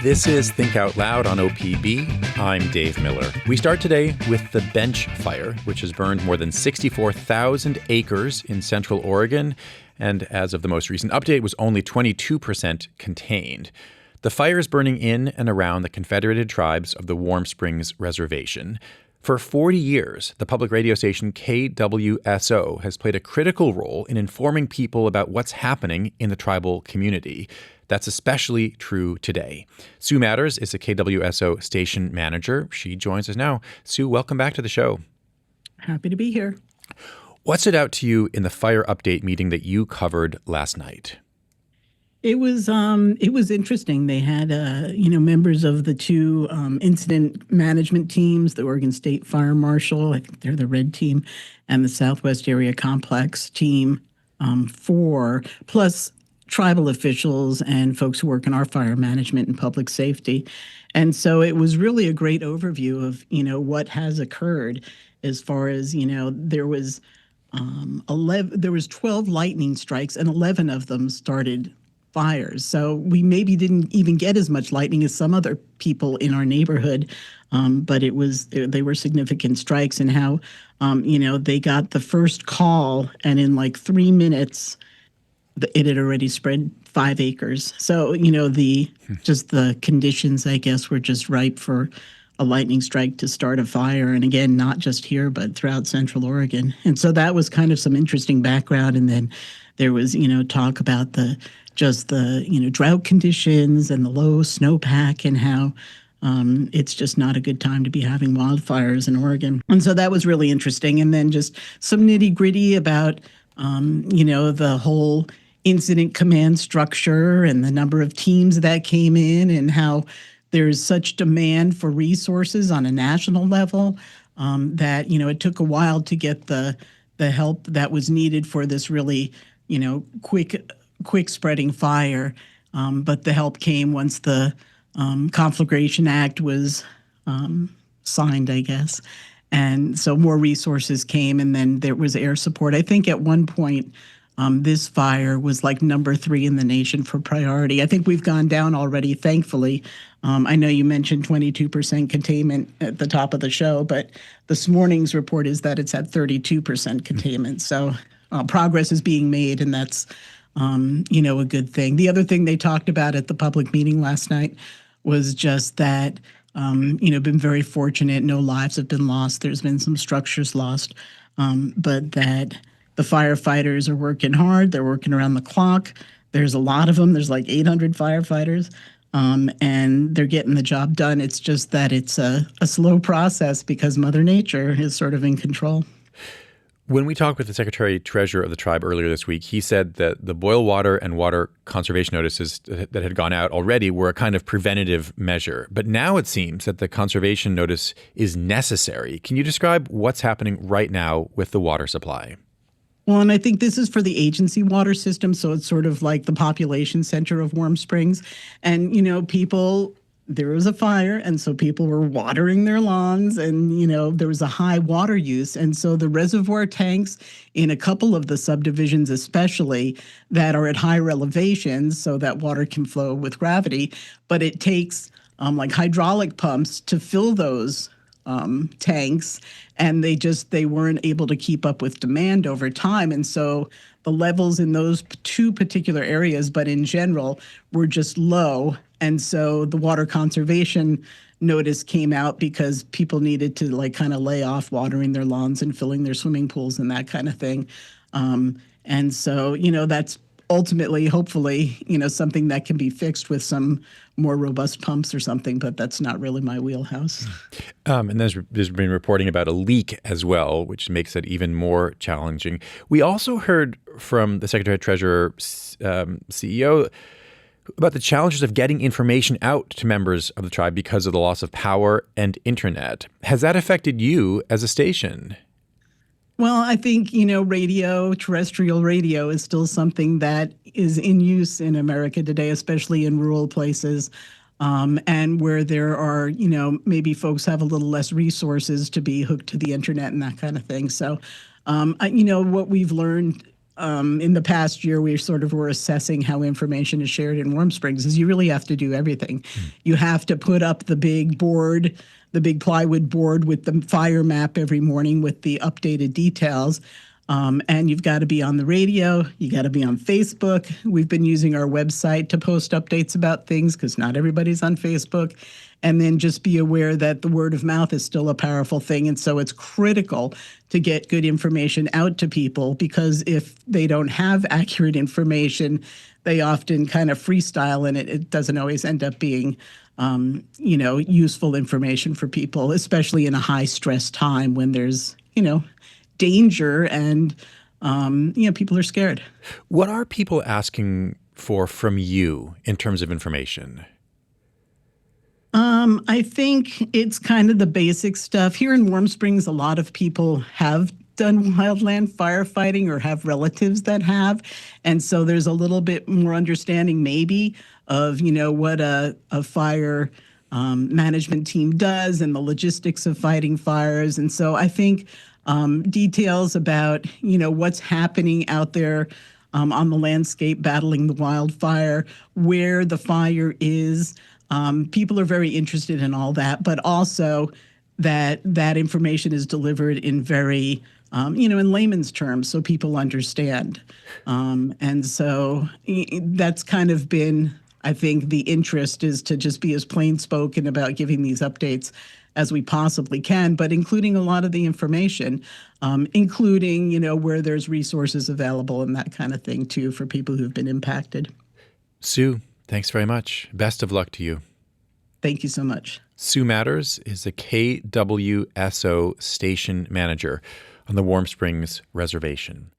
This is Think Out Loud on OPB. I'm Dave Miller. We start today with the Bench Fire, which has burned more than 64,000 acres in central Oregon, and as of the most recent update, was only 22% contained. The fire is burning in and around the Confederated Tribes of the Warm Springs Reservation. For 40 years, the public radio station KWSO has played a critical role in informing people about what's happening in the tribal community. That's especially true today. Sue Matters is a KWSO station manager. She joins us now. Sue, welcome back to the show. Happy to be here. What stood out to you in the fire update meeting that you covered last night? It was interesting. They had members of the two incident management teams, the Oregon State Fire Marshal, I think they're the red team, and the Southwest Area Complex team, plus tribal officials and folks who work in our fire management and public safety. And so it was really a great overview of, what has occurred as far as, there was 12 lightning strikes and 11 of them started fires. So we maybe didn't even get as much lightning as some other people in our neighborhood, but they were significant strikes, and how, they got the first call, and in like 3 minutes, it had already spread 5 acres. So, the conditions, I guess, were just ripe for a lightning strike to start a fire. And again, not just here, but throughout Central Oregon. And so that was kind of some interesting background. And then there was, talk about the drought conditions and the low snowpack, and how it's just not a good time to be having wildfires in Oregon. And so that was really interesting. And then just some nitty gritty about, the whole incident command structure and the number of teams that came in, and how there's such demand for resources on a national level that, it took a while to get the help that was needed for this really, quick spreading fire. But the help came once the Conflagration Act was signed, I guess. And so more resources came, and then there was air support. I think at one point, this fire was like number 3 in the nation for priority. I think we've gone down already, thankfully. I know you mentioned 22% containment at the top of the show, but this morning's report is that it's at 32% containment. So progress is being made, and that's, a good thing. The other thing they talked about at the public meeting last night was just that, been very fortunate. No lives have been lost. There's been some structures lost, but that the firefighters are working hard. They're working around the clock. There's a lot of them. There's like 800 firefighters, and they're getting the job done. It's just that it's a slow process because Mother Nature is sort of in control. When we talked with the Secretary-Treasurer of the tribe earlier this week, he said that the boil water and water conservation notices that had gone out already were a kind of preventative measure. But now it seems that the conservation notice is necessary. Can you describe what's happening right now with the water supply? Well, and I think this is for the agency water system, so it's sort of like the population center of Warm Springs. And, there was a fire, and so people were watering their lawns, and, there was a high water use. And so the reservoir tanks in a couple of the subdivisions especially that are at higher elevations so that water can flow with gravity, but it takes like hydraulic pumps to fill those tanks, and they weren't able to keep up with demand over time. And so the levels in those two particular areas, but in general, were just low. And so the water conservation notice came out because people needed to kind of lay off watering their lawns and filling their swimming pools and that kind of thing. And so, that's ultimately, hopefully, something that can be fixed with some more robust pumps or something, but that's not really my wheelhouse. And there's been reporting about a leak as well, which makes it even more challenging. We also heard from the Secretary-Treasurer, CEO, about the challenges of getting information out to members of the tribe because of the loss of power and internet. Has that affected you as a station? Well, I think, terrestrial radio is still something that is in use in America today, especially in rural places, and where there are, maybe folks have a little less resources to be hooked to the internet and that kind of thing. So, what we've learned in the past year, we sort of were assessing how information is shared in Warm Springs, is you really have to do everything. You have to put up the big board, the big plywood board with the fire map every morning with the updated details. And you've got to be on the radio. You got to be on Facebook. We've been using our website to post updates about things because not everybody's on Facebook. And then just be aware that the word of mouth is still a powerful thing. And so it's critical to get good information out to people, because if they don't have accurate information, they often kind of freestyle, and it doesn't always end up being useful information for people, especially in a high stress time when there's, danger and, people are scared. What are people asking for from you in terms of information? I think it's kind of the basic stuff. Here in Warm Springs, a lot of people have done wildland firefighting or have relatives that have. And so there's a little bit more understanding maybe of, what a fire management team does and the logistics of fighting fires. And so I think details about, what's happening out there on the landscape battling the wildfire, where the fire is. People are very interested in all that, but also that information is delivered in very, in layman's terms, so people understand. And so that's kind of been, I think, the interest is to just be as plain spoken about giving these updates as we possibly can, but including a lot of the information, including, where there's resources available and that kind of thing, too, for people who've been impacted. Sue, thanks very much. Best of luck to you. Thank you so much. Sue Matters is a KWSO station manager on the Warm Springs Reservation.